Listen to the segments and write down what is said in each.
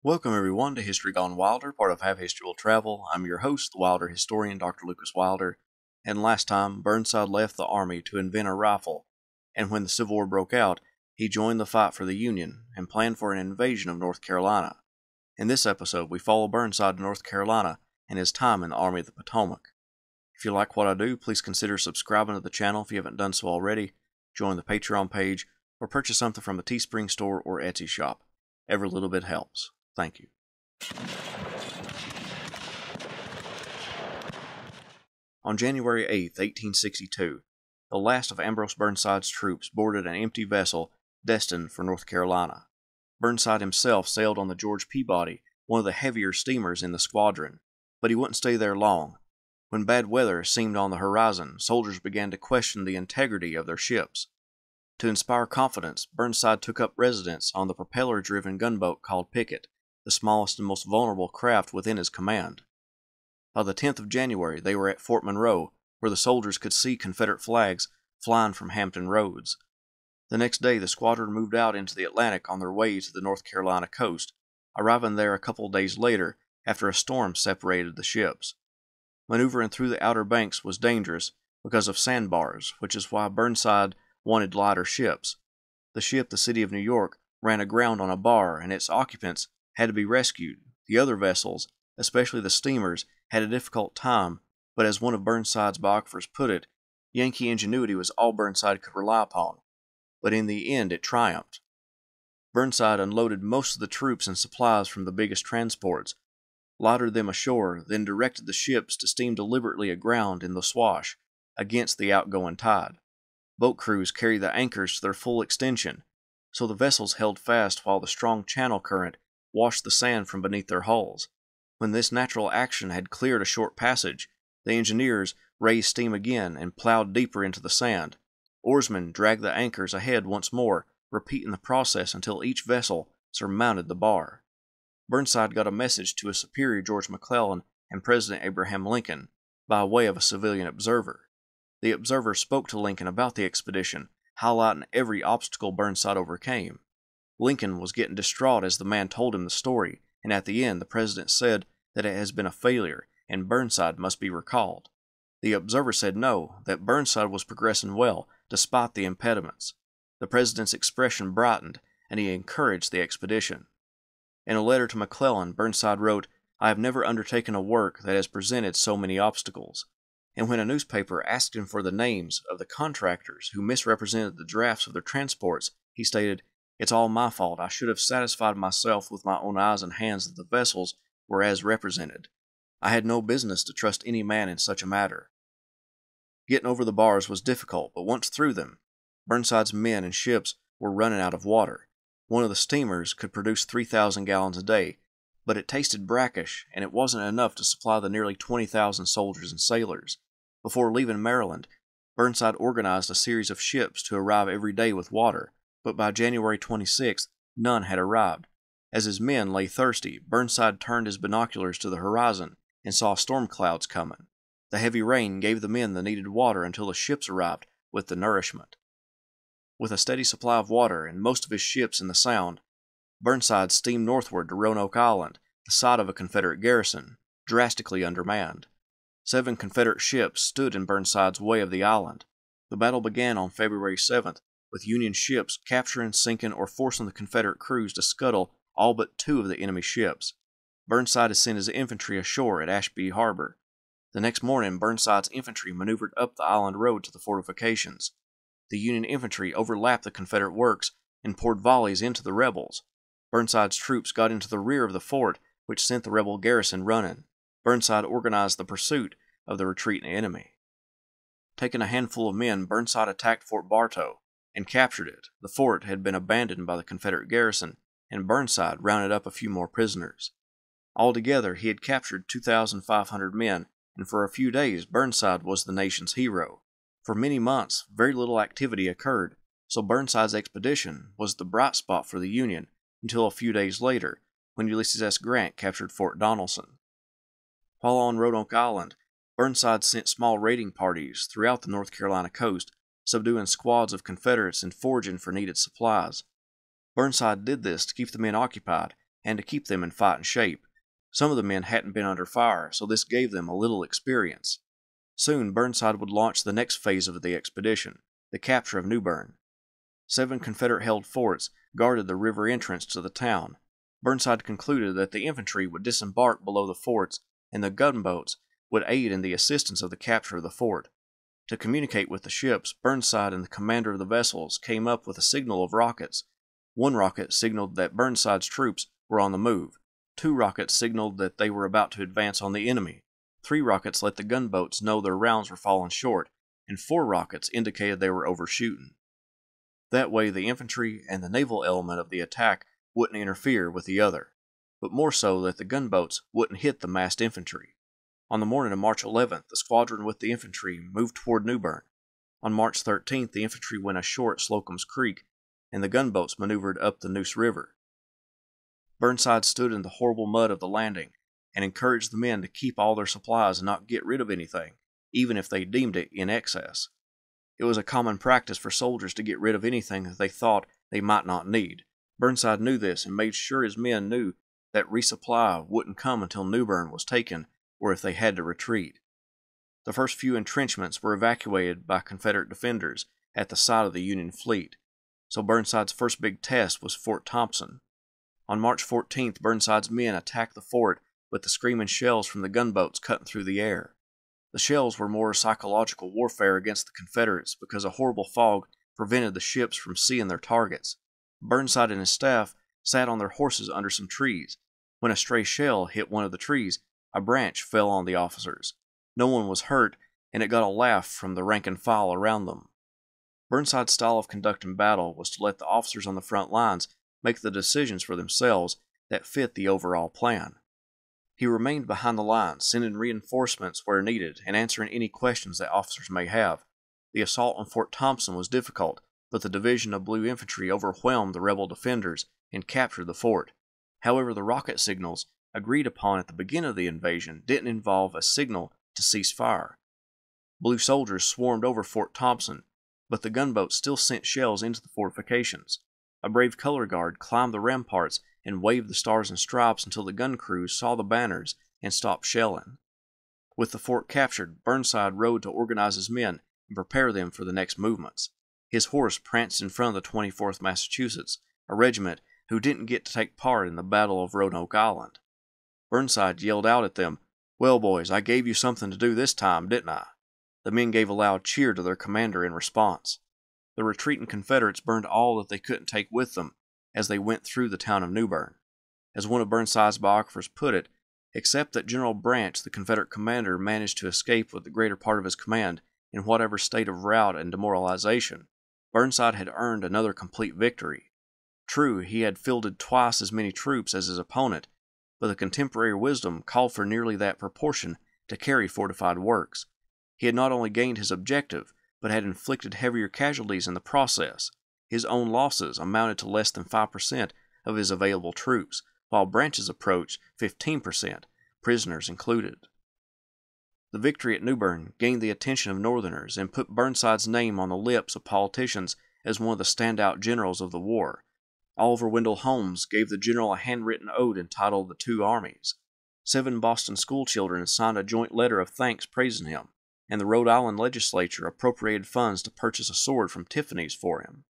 Welcome everyone to History Gone Wilder, part of Have History Will Travel. I'm your host, the Wilder historian, Dr. Lucas Wilder, and last time Burnside left the Army to invent a rifle, and when the Civil War broke out, he joined the fight for the Union and planned for an invasion of North Carolina. In this episode, we follow Burnside to North Carolina and his time in the Army of the Potomac. If you like what I do, please consider subscribing to the channel if you haven't done so already, join the Patreon page, or purchase something from the Teespring store or Etsy shop. Every little bit helps. Thank you. On January 8, 1862, the last of Ambrose Burnside's troops boarded an empty vessel destined for North Carolina. Burnside himself sailed on the George Peabody, one of the heavier steamers in the squadron, but he wouldn't stay there long. When bad weather seemed on the horizon, soldiers began to question the integrity of their ships. To inspire confidence, Burnside took up residence on the propeller-driven gunboat called Pickett, the smallest and most vulnerable craft within his command. By the 10th of January, they were at Fort Monroe, where the soldiers could see Confederate flags flying from Hampton Roads. The next day, the squadron moved out into the Atlantic on their way to the North Carolina coast, arriving there a couple days later after a storm separated the ships. Maneuvering through the Outer Banks was dangerous because of sandbars, which is why Burnside wanted lighter ships. The ship, the City of New York, ran aground on a bar, and its occupants had to be rescued. The other vessels, especially the steamers, had a difficult time, but as one of Burnside's biographers put it, Yankee ingenuity was all Burnside could rely upon. But in the end it triumphed. Burnside unloaded most of the troops and supplies from the biggest transports, lighted them ashore, then directed the ships to steam deliberately aground in the swash, against the outgoing tide. Boat crews carried the anchors to their full extension, so the vessels held fast while the strong channel current washed the sand from beneath their hulls. When this natural action had cleared a short passage, the engineers raised steam again and plowed deeper into the sand. Oarsmen dragged the anchors ahead once more, repeating the process until each vessel surmounted the bar. Burnside got a message to his superior George McClellan and President Abraham Lincoln by way of a civilian observer. The observer spoke to Lincoln about the expedition, highlighting every obstacle Burnside overcame. Lincoln was getting distraught as the man told him the story, and at the end the president said that it has been a failure and Burnside must be recalled. The observer said no, that Burnside was progressing well despite the impediments. The president's expression brightened, and he encouraged the expedition. In a letter to McClellan, Burnside wrote, "I have never undertaken a work that has presented so many obstacles." And when a newspaper asked him for the names of the contractors who misrepresented the drafts of their transports, he stated, "It's all my fault. I should have satisfied myself with my own eyes and hands that the vessels were as represented. I had no business to trust any man in such a matter." Getting over the bars was difficult, but once through them, Burnside's men and ships were running out of water. One of the steamers could produce 3,000 gallons a day, but it tasted brackish, and it wasn't enough to supply the nearly 20,000 soldiers and sailors. Before leaving Maryland, Burnside organized a series of ships to arrive every day with water, but by January 26th, none had arrived. As his men lay thirsty, Burnside turned his binoculars to the horizon and saw storm clouds coming. The heavy rain gave the men the needed water until the ships arrived with the nourishment. With a steady supply of water and most of his ships in the Sound, Burnside steamed northward to Roanoke Island, the site of a Confederate garrison, drastically undermanned. 7 Confederate ships stood in Burnside's way of the island. The battle began on February 7th, with Union ships capturing, sinking, or forcing the Confederate crews to scuttle all but 2 of the enemy ships. Burnside had sent his infantry ashore at Ashby Harbor. The next morning, Burnside's infantry maneuvered up the island road to the fortifications. The Union infantry overlapped the Confederate works and poured volleys into the rebels. Burnside's troops got into the rear of the fort, which sent the rebel garrison running. Burnside organized the pursuit of the retreating enemy. Taking a handful of men, Burnside attacked Fort Bartow and captured it. The fort had been abandoned by the Confederate garrison, and Burnside rounded up a few more prisoners. Altogether, he had captured 2,500 men, and for a few days Burnside was the nation's hero. For many months, very little activity occurred, so Burnside's expedition was the bright spot for the Union until a few days later, when Ulysses S. Grant captured Fort Donelson. While on Roanoke Island, Burnside sent small raiding parties throughout the North Carolina coast, subduing squads of Confederates and foraging for needed supplies. Burnside did this to keep the men occupied and to keep them in fighting shape. Some of the men hadn't been under fire, so this gave them a little experience. Soon Burnside would launch the next phase of the expedition, the capture of Newburn. 7 Confederate-held forts guarded the river entrance to the town. Burnside concluded that the infantry would disembark below the forts and the gunboats would aid in the assistance of the capture of the fort. To communicate with the ships, Burnside and the commander of the vessels came up with a signal of rockets. 1 rocket signaled that Burnside's troops were on the move. 2 rockets signaled that they were about to advance on the enemy. 3 rockets let the gunboats know their rounds were falling short, and 4 rockets indicated they were overshooting. That way the infantry and the naval element of the attack wouldn't interfere with the other, but more so that the gunboats wouldn't hit the massed infantry. On the morning of March 11th, the squadron with the infantry moved toward Newburn. On March 13th, the infantry went ashore at Slocum's Creek, and the gunboats maneuvered up the Neuse River. Burnside stood in the horrible mud of the landing and encouraged the men to keep all their supplies and not get rid of anything, even if they deemed it in excess. It was a common practice for soldiers to get rid of anything that they thought they might not need. Burnside knew this and made sure his men knew that resupply wouldn't come until Newburn was taken or if they had to retreat. The first few entrenchments were evacuated by Confederate defenders at the side of the Union fleet, so Burnside's first big test was Fort Thompson. On March 14th, Burnside's men attacked the fort with the screaming shells from the gunboats cutting through the air. The shells were more psychological warfare against the Confederates because a horrible fog prevented the ships from seeing their targets. Burnside and his staff sat on their horses under some trees. When a stray shell hit one of the trees, a branch fell on the officers. No one was hurt, and it got a laugh from the rank and file around them. Burnside's style of conducting battle was to let the officers on the front lines make the decisions for themselves that fit the overall plan. He remained behind the lines, sending reinforcements where needed and answering any questions that officers may have. The assault on Fort Thompson was difficult, but the division of Blue Infantry overwhelmed the rebel defenders and captured the fort. However, the rocket signals agreed upon at the beginning of the invasion didn't involve a signal to cease fire. Blue soldiers swarmed over Fort Thompson, but the gunboats still sent shells into the fortifications. A brave color guard climbed the ramparts and waved the stars and stripes until the gun crews saw the banners and stopped shelling. With the fort captured, Burnside rode to organize his men and prepare them for the next movements. His horse pranced in front of the 24th Massachusetts, a regiment who didn't get to take part in the Battle of Roanoke Island. Burnside yelled out at them, "Well, boys, I gave you something to do this time, didn't I?" The men gave a loud cheer to their commander in response. The retreating Confederates burned all that they couldn't take with them as they went through the town of Newburn. As one of Burnside's biographers put it, except that General Branch, the Confederate commander, managed to escape with the greater part of his command in whatever state of rout and demoralization, Burnside had earned another complete victory. True, he had fielded twice as many troops as his opponent, but the contemporary wisdom called for nearly that proportion to carry fortified works. He had not only gained his objective, but had inflicted heavier casualties in the process. His own losses amounted to less than 5% of his available troops, while Branch's approached 15%, prisoners included. The victory at Newburn gained the attention of Northerners and put Burnside's name on the lips of politicians as one of the standout generals of the war. Oliver Wendell Holmes gave the general a handwritten ode entitled "The Two Armies." 7 Boston schoolchildren signed a joint letter of thanks praising him, and the Rhode Island legislature appropriated funds to purchase a sword from Tiffany's for him.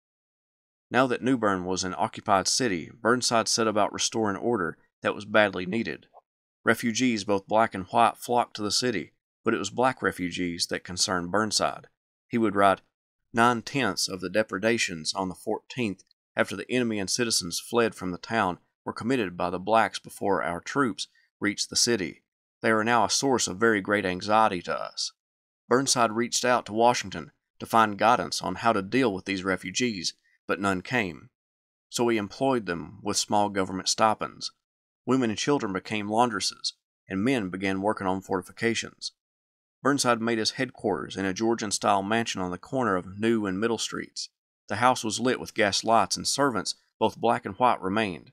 Now that Newburn was an occupied city, Burnside set about restoring order that was badly needed. Refugees, both black and white, flocked to the city, but it was black refugees that concerned Burnside. He would write, 9/10 of the depredations on the 14th, after the enemy and citizens fled from the town, were committed by the blacks before our troops reached the city. They are now a source of very great anxiety to us. Burnside reached out to Washington to find guidance on how to deal with these refugees, but none came. So he employed them with small government stipends. Women and children became laundresses, and men began working on fortifications. Burnside made his headquarters in a Georgian-style mansion on the corner of New and Middle Streets. The house was lit with gas lights, and servants, both black and white, remained.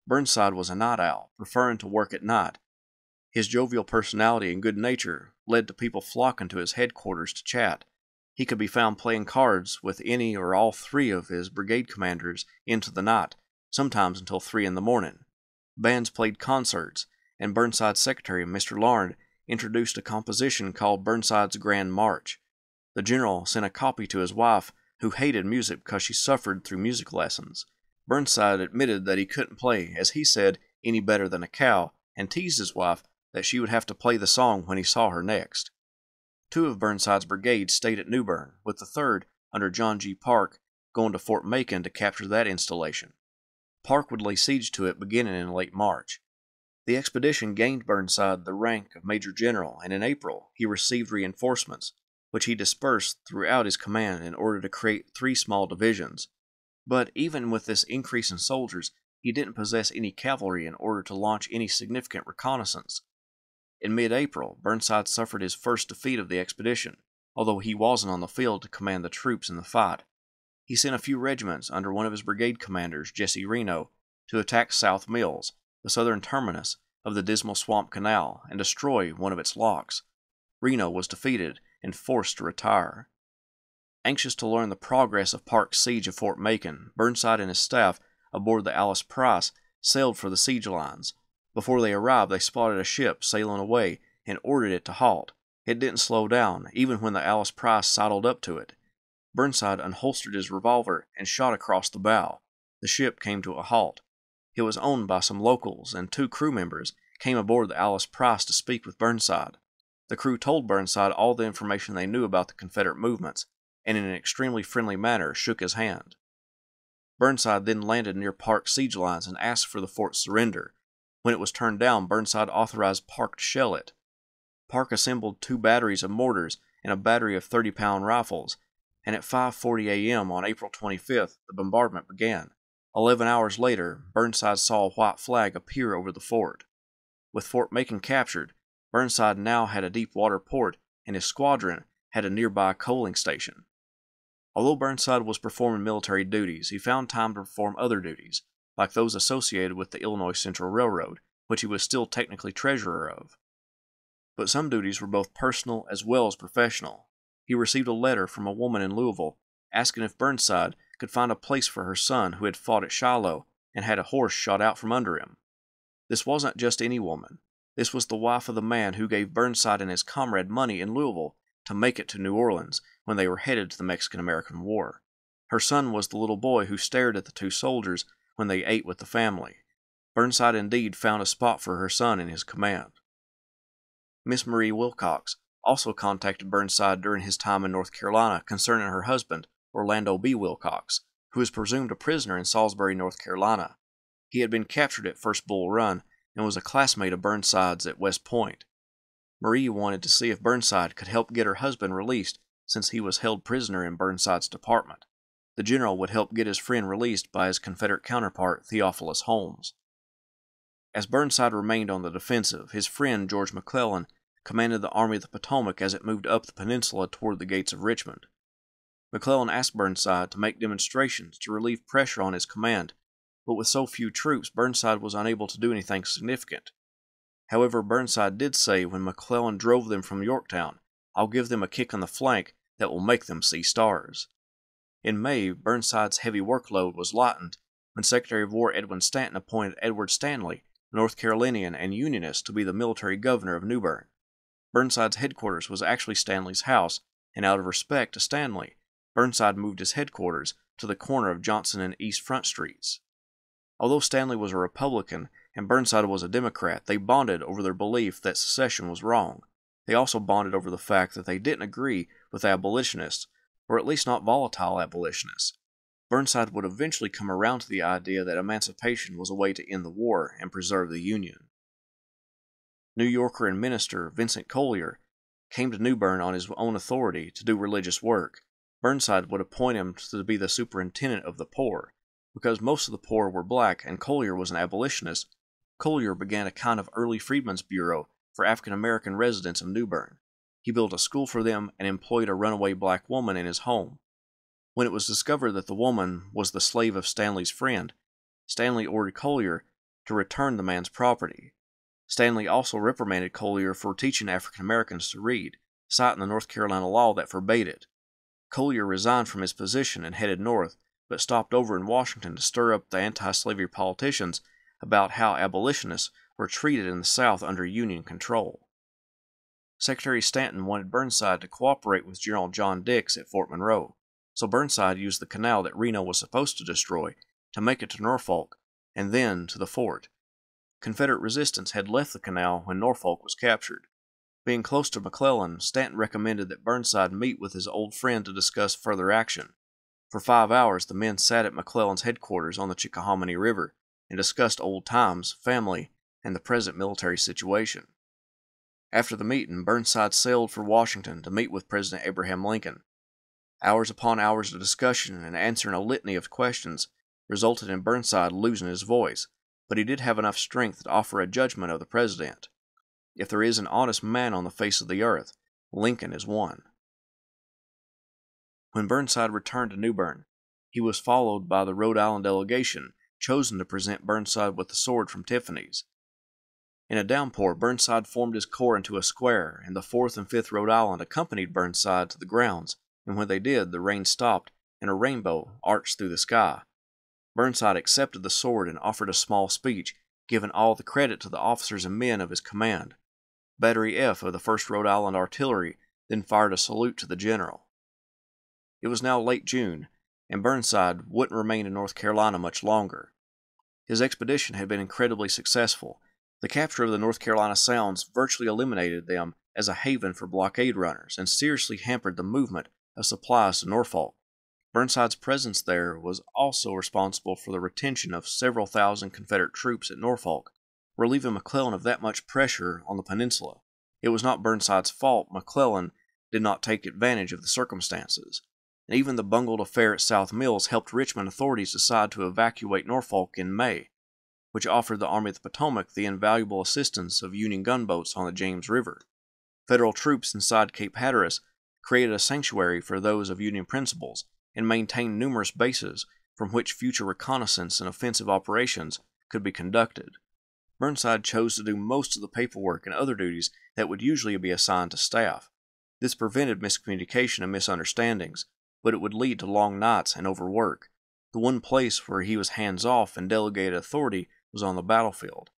Burnside was a night owl, preferring to work at night. His jovial personality and good nature led to people flocking to his headquarters to chat. He could be found playing cards with any or all 3 of his brigade commanders into the night, sometimes until 3 in the morning. Bands played concerts, and Burnside's secretary, Mr. Larned, introduced a composition called Burnside's Grand March. The general sent a copy to his wife, who hated music because she suffered through music lessons. Burnside admitted that he couldn't play, as he said, any better than a cow, and teased his wife that she would have to play the song when he saw her next. 2 of Burnside's brigades stayed at Newburn, with the 3rd, under John G. Parke, going to Fort Macon to capture that installation. Parke would lay siege to it beginning in late March. The expedition gained Burnside the rank of Major General, and in April he received reinforcements, which he dispersed throughout his command in order to create 3 small divisions. But even with this increase in soldiers, he didn't possess any cavalry in order to launch any significant reconnaissance. In mid-April, Burnside suffered his first defeat of the expedition, although he wasn't on the field to command the troops in the fight. He sent a few regiments under one of his brigade commanders, Jesse Reno, to attack South Mills, the southern terminus of the Dismal Swamp Canal, and destroy one of its locks. Reno was defeated and forced to retire. Anxious to learn the progress of Parke's siege of Fort Macon, Burnside and his staff, aboard the Alice Price, sailed for the siege lines. Before they arrived, they spotted a ship sailing away and ordered it to halt. It didn't slow down, even when the Alice Price sidled up to it. Burnside unholstered his revolver and shot across the bow. The ship came to a halt. It was owned by some locals, and 2 crew members came aboard the Alice Price to speak with Burnside. The crew told Burnside all the information they knew about the Confederate movements, and in an extremely friendly manner shook his hand. Burnside then landed near Parke's siege lines and asked for the fort's surrender. When it was turned down, Burnside authorized Parke to shell it. Parke assembled 2 batteries of mortars and a battery of 30-pound rifles, and at 5:40 a.m. on April 25th, the bombardment began. 11 hours later, Burnside saw a white flag appear over the fort. With Fort Macon captured, Burnside now had a deep water port, and his squadron had a nearby coaling station. Although Burnside was performing military duties, he found time to perform other duties, like those associated with the Illinois Central Railroad, which he was still technically treasurer of. But some duties were both personal as well as professional. He received a letter from a woman in Louisville asking if Burnside could find a place for her son who had fought at Shiloh and had a horse shot out from under him. This wasn't just any woman. This was the wife of the man who gave Burnside and his comrade money in Louisville to make it to New Orleans when they were headed to the Mexican-American War. Her son was the little boy who stared at the 2 soldiers when they ate with the family. Burnside indeed found a spot for her son in his command. Miss Marie Wilcox also contacted Burnside during his time in North Carolina concerning her husband, Orlando B. Wilcox, who was presumed a prisoner in Salisbury, North Carolina. He had been captured at First Bull Run and was a classmate of Burnside's at West Point. Marie wanted to see if Burnside could help get her husband released since he was held prisoner in Burnside's department. The general would help get his friend released by his Confederate counterpart, Theophilus Holmes. As Burnside remained on the defensive, his friend, George McClellan, commanded the Army of the Potomac as it moved up the peninsula toward the gates of Richmond. McClellan asked Burnside to make demonstrations to relieve pressure on his command, but with so few troops, Burnside was unable to do anything significant. However, Burnside did say when McClellan drove them from Yorktown, "I'll give them a kick on the flank that will make them see stars." In May, Burnside's heavy workload was lightened when Secretary of War Edwin Stanton appointed Edward Stanley, North Carolinian and Unionist, to be the military governor of Newburn. Burnside's headquarters was actually Stanley's house, and out of respect to Stanley, Burnside moved his headquarters to the corner of Johnson and East Front Streets. Although Stanley was a Republican and Burnside was a Democrat, they bonded over their belief that secession was wrong. They also bonded over the fact that they didn't agree with abolitionists, or at least not volatile abolitionists. Burnside would eventually come around to the idea that emancipation was a way to end the war and preserve the Union. New Yorker and minister Vincent Collier came to Newburn on his own authority to do religious work. Burnside would appoint him to be the superintendent of the poor. Because most of the poor were black and Collier was an abolitionist, Collier began a kind of early Freedmen's Bureau for African American residents of Newburn. He built a school for them and employed a runaway black woman in his home. When it was discovered that the woman was the slave of Stanley's friend, Stanley ordered Collier to return the man's property. Stanley also reprimanded Collier for teaching African Americans to read, citing the North Carolina law that forbade it. Collier resigned from his position and headed north, but stopped over in Washington to stir up the anti-slavery politicians about how abolitionists were treated in the South under Union control. Secretary Stanton wanted Burnside to cooperate with General John Dix at Fort Monroe, so Burnside used the canal that Reno was supposed to destroy to make it to Norfolk and then to the fort. Confederate resistance had left the canal when Norfolk was captured. Being close to McClellan, Stanton recommended that Burnside meet with his old friend to discuss further action. For 5 hours, the men sat at McClellan's headquarters on the Chickahominy River and discussed old times, family, and the present military situation. After the meeting, Burnside sailed for Washington to meet with President Abraham Lincoln. Hours upon hours of discussion and answering a litany of questions resulted in Burnside losing his voice, but he did have enough strength to offer a judgment of the president. If there is an honest man on the face of the earth, Lincoln is one. When Burnside returned to Newburn, he was followed by the Rhode Island delegation chosen to present Burnside with the sword from Tiffany's. In a downpour, Burnside formed his corps into a square, and the 4th and 5th Rhode Island accompanied Burnside to the grounds, and when they did, the rain stopped, and a rainbow arched through the sky. Burnside accepted the sword and offered a small speech, giving all the credit to the officers and men of his command. Battery F of the 1st Rhode Island Artillery then fired a salute to the general. It was now late June, and Burnside wouldn't remain in North Carolina much longer. His expedition had been incredibly successful. The capture of the North Carolina Sounds virtually eliminated them as a haven for blockade runners and seriously hampered the movement of supplies to Norfolk. Burnside's presence there was also responsible for the retention of several thousand Confederate troops at Norfolk, relieving McClellan of that much pressure on the peninsula. It was not Burnside's fault McClellan did not take advantage of the circumstances. And even the bungled affair at South Mills helped Richmond authorities decide to evacuate Norfolk in May, which offered the Army of the Potomac the invaluable assistance of Union gunboats on the James River. Federal troops inside Cape Hatteras created a sanctuary for those of Union principles and maintained numerous bases from which future reconnaissance and offensive operations could be conducted. Burnside chose to do most of the paperwork and other duties that would usually be assigned to staff. This prevented miscommunication and misunderstandings, but it would lead to long nights and overwork. The one place where he was hands-off and delegated authority was on the battlefield.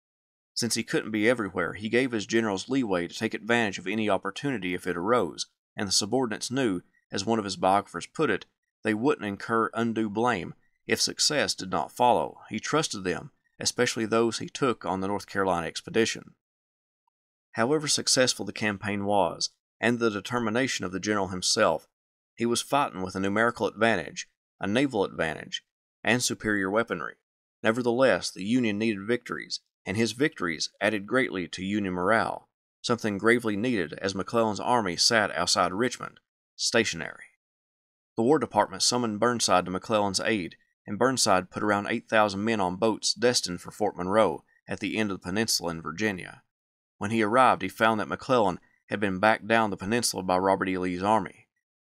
Since he couldn't be everywhere, he gave his generals leeway to take advantage of any opportunity if it arose, and the subordinates knew, as one of his biographers put it, they wouldn't incur undue blame if success did not follow. He trusted them, especially those he took on the North Carolina expedition. However successful the campaign was, and the determination of the general himself, he was fighting with a numerical advantage, a naval advantage, and superior weaponry. Nevertheless, the Union needed victories, and his victories added greatly to Union morale, something gravely needed as McClellan's army sat outside Richmond, stationary. The War Department summoned Burnside to McClellan's aid, and Burnside put around 8,000 men on boats destined for Fort Monroe at the end of the peninsula in Virginia. When he arrived, he found that McClellan had been backed down the peninsula by Robert E. Lee's army.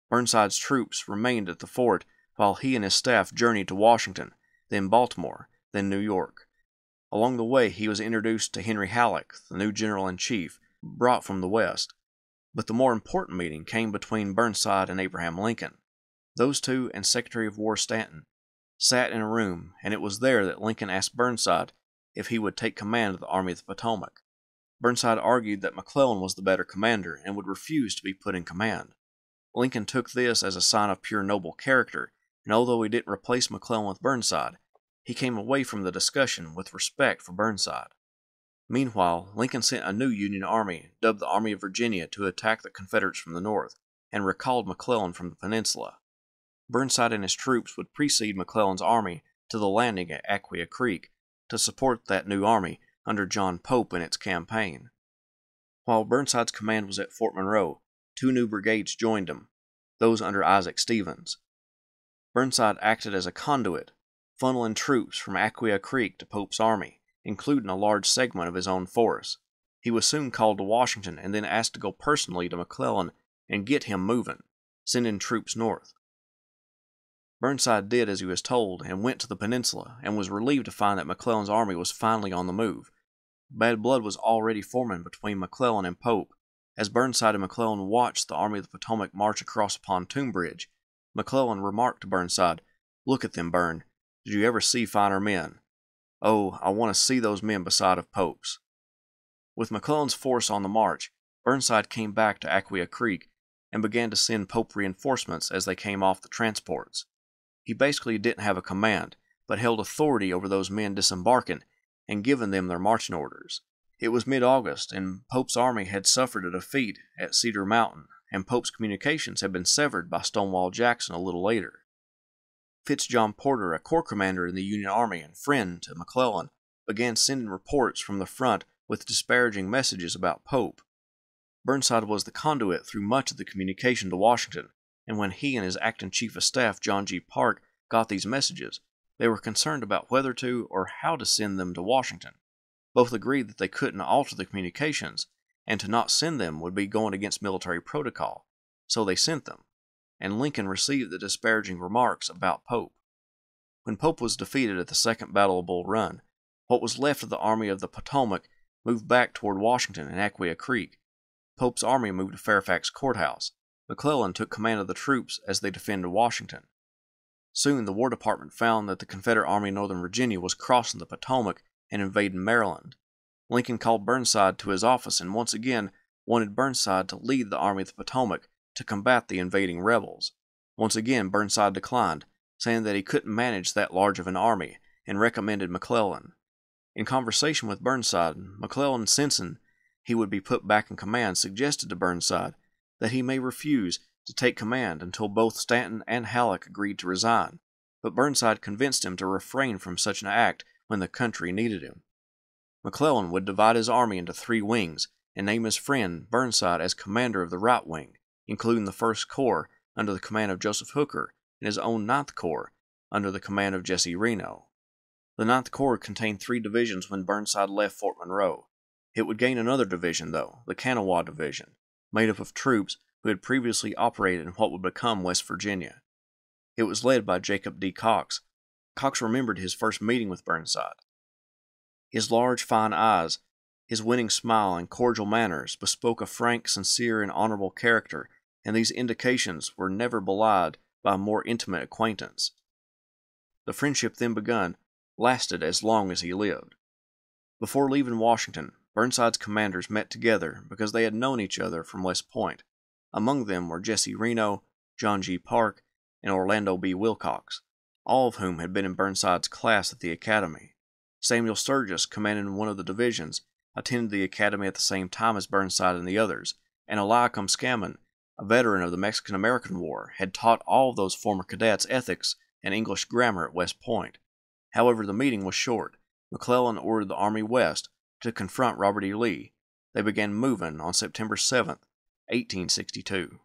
Burnside's troops remained at the fort while he and his staff journeyed to Washington, then Baltimore, then New York. Along the way, he was introduced to Henry Halleck, the new general-in-chief, brought from the West. But the more important meeting came between Burnside and Abraham Lincoln. Those two and Secretary of War Stanton sat in a room, and it was there that Lincoln asked Burnside if he would take command of the Army of the Potomac. Burnside argued that McClellan was the better commander and would refuse to be put in command. Lincoln took this as a sign of pure noble character, and although he didn't replace McClellan with Burnside, he came away from the discussion with respect for Burnside. Meanwhile, Lincoln sent a new Union army, dubbed the Army of Virginia, to attack the Confederates from the north, and recalled McClellan from the peninsula. Burnside and his troops would precede McClellan's army to the landing at Aquia Creek to support that new army under John Pope in its campaign. While Burnside's command was at Fort Monroe, 2 new brigades joined him, those under Isaac Stevens. Burnside acted as a conduit, funneling troops from Aquia Creek to Pope's army, including a large segment of his own force. He was soon called to Washington and then asked to go personally to McClellan and get him moving, sending troops north. Burnside did as he was told and went to the peninsula and was relieved to find that McClellan's army was finally on the move. Bad blood was already forming between McClellan and Pope. As Burnside and McClellan watched the Army of the Potomac march across a pontoon bridge, McClellan remarked to Burnside, "Look at them, Burn. Did you ever see finer men?" Oh, I want to see those men beside of Pope's. With McClellan's force on the march, Burnside came back to Aquia Creek and began to send Pope reinforcements as they came off the transports. He basically didn't have a command, but held authority over those men disembarking and giving them their marching orders. It was mid-August, and Pope's army had suffered a defeat at Cedar Mountain, and Pope's communications had been severed by Stonewall Jackson a little later. Fitzjohn Porter, a corps commander in the Union Army and friend to McClellan, began sending reports from the front with disparaging messages about Pope. Burnside was the conduit through much of the communication to Washington, and when he and his acting chief of staff, John G. Parke, got these messages, they were concerned about whether to or how to send them to Washington. Both agreed that they couldn't alter the communications, and to not send them would be going against military protocol, so they sent them, and Lincoln received the disparaging remarks about Pope. When Pope was defeated at the Second Battle of Bull Run, what was left of the Army of the Potomac moved back toward Washington and Aquia Creek. Pope's army moved to Fairfax Courthouse. McClellan took command of the troops as they defended Washington. Soon the War Department found that the Confederate Army in Northern Virginia was crossing the Potomac and invading Maryland. Lincoln called Burnside to his office and once again wanted Burnside to lead the Army of the Potomac to combat the invading rebels. Once again Burnside declined, saying that he couldn't manage that large of an army, and recommended McClellan. In conversation with Burnside, McClellan, sensing he would be put back in command, suggested to Burnside that he may refuse to take command until both Stanton and Halleck agreed to resign, but Burnside convinced him to refrain from such an act when the country needed him. McClellan would divide his army into 3 wings and name his friend Burnside as commander of the right wing, including the 1st Corps under the command of Joseph Hooker and his own 9th Corps under the command of Jesse Reno. The 9th Corps contained 3 divisions when Burnside left Fort Monroe. It would gain another division, though, the Kanawha Division, made up of troops who had previously operated in what would become West Virginia. It was led by Jacob D. Cox. Cox remembered his first meeting with Burnside. His large, fine eyes, his winning smile, and cordial manners bespoke a frank, sincere, and honorable character, and these indications were never belied by a more intimate acquaintance. The friendship then begun lasted as long as he lived. Before leaving Washington, Burnside's commanders met together because they had known each other from West Point. Among them were Jesse Reno, John G. Parke, and Orlando B. Wilcox, all of whom had been in Burnside's class at the academy. Samuel Sturgis, commanding one of the divisions, attended the academy at the same time as Burnside and the others, and Eliakim Scammon, a veteran of the Mexican-American War, had taught all of those former cadets ethics and English grammar at West Point. However, the meeting was short. McClellan ordered the Army west to confront Robert E. Lee. They began moving on September 7, 1862.